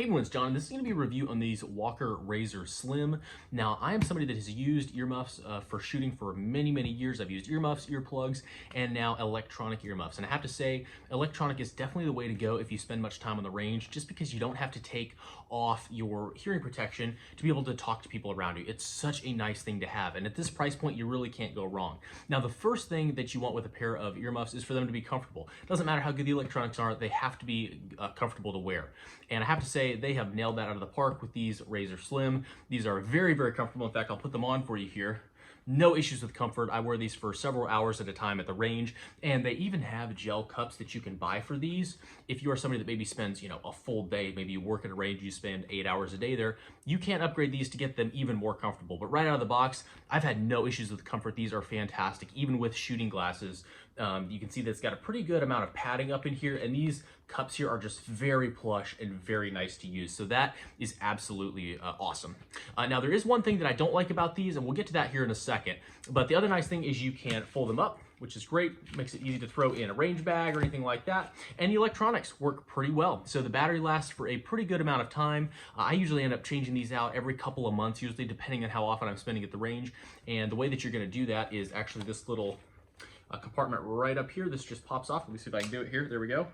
Hey everyone, it's John, and this is going to be a review on these Walker Razor Slim. Now, I am somebody that has used earmuffs for shooting for many, many years. I've used earmuffs, earplugs, and now electronic earmuffs. And I have to say, electronic is definitely the way to go if you spend much time on the range, just because you don't have to take off your hearing protection to be able to talk to people around you. It's such a nice thing to have, and at this price point, you really can't go wrong. Now, the first thing that you want with a pair of earmuffs is for them to be comfortable. It doesn't matter how good the electronics are, they have to be comfortable to wear. And I have to say, they have nailed that out of the park with these Razor Slim. These are very, very comfortable. In fact, I'll put them on for you here. No issues with comfort. I wear these for several hours at a time at the range, and they even have gel cups that you can buy for these. If you are somebody that maybe spends, a full day, maybe you work at a range, you spend 8 hours a day there, you can't upgrade these to get them even more comfortable. But right out of the box, I've had no issues with comfort. These are fantastic, even with shooting glasses. You can see that it's got a pretty good amount of padding up in here, and these cups here are just very plush and very nice to use. So that is absolutely awesome. Now, there is one thing that I don't like about these, and we'll get to that here in a second. But the other nice thing is you can fold them up, which is great. Makes it easy to throw in a range bag or anything like that. And the electronics work pretty well. So the battery lasts for a pretty good amount of time. I usually end up changing these out every couple of months, usually depending on how often I'm spending at the range. And the way that you're gonna do that is actually this little compartment right up here. This just pops off. Let me see if I can do it here. There we go.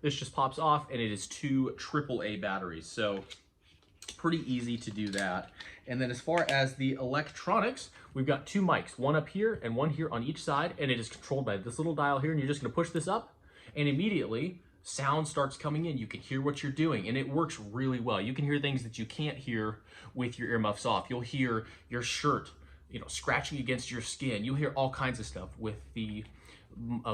This just pops off, and it is 2 AAA batteries. So pretty easy to do that. And then as far as the electronics, we've got 2 mics, one up here and one here on each side, and it is controlled by this little dial here, and you're just gonna push this up, and immediately sound starts coming in. You can hear what you're doing, and it works really well. You can hear things that you can't hear with your earmuffs off. You'll hear your shirt, scratching against your skin. You'll hear all kinds of stuff with the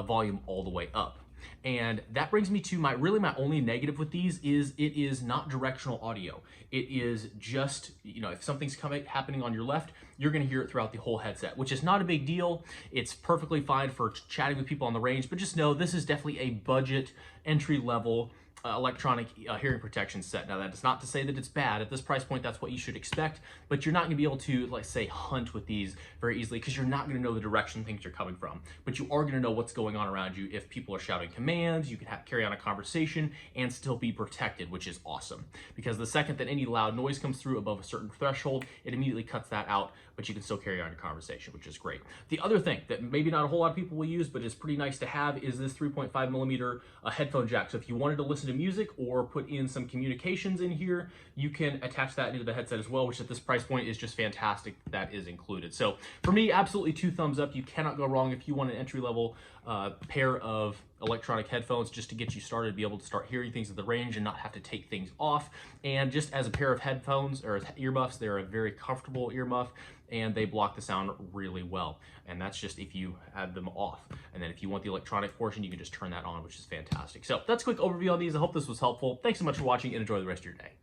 volume all the way up. And that brings me to my only negative with these is it is not directional audio. It is just, if something's happening on your left, you're gonna hear it throughout the whole headset, which is not a big deal. It's perfectly fine for chatting with people on the range, but just know this is definitely a budget entry-level electronic hearing protection set. Now, that is not to say that it's bad. At this price point, that's what you should expect, but you're not gonna be able to, like, say, hunt with these very easily because you're not gonna know the direction things are coming from, but you are gonna know what's going on around you. If people are shouting commands, you can carry on a conversation and still be protected, which is awesome, because the second that any loud noise comes through above a certain threshold, it immediately cuts that out, but you can still carry on your conversation, which is great. The other thing that maybe not a whole lot of people will use, but is pretty nice to have, is this 3.5 millimeter headphone jack. So if you wanted to listen to music or put in some communications in here, you can attach that into the headset as well, which at this price point is just fantastic. That is included. So for me, absolutely 2 thumbs up. You cannot go wrong if you want an entry-level pair of electronic headphones just to get you started, be able to start hearing things at the range and not have to take things off. And just as a pair of headphones or earmuffs, they're a very comfortable earmuff, and they block the sound really well. And that's just if you have them off. And then if you want the electronic portion, you can just turn that on, which is fantastic. So that's a quick overview on these. I hope this was helpful. Thanks so much for watching, and enjoy the rest of your day.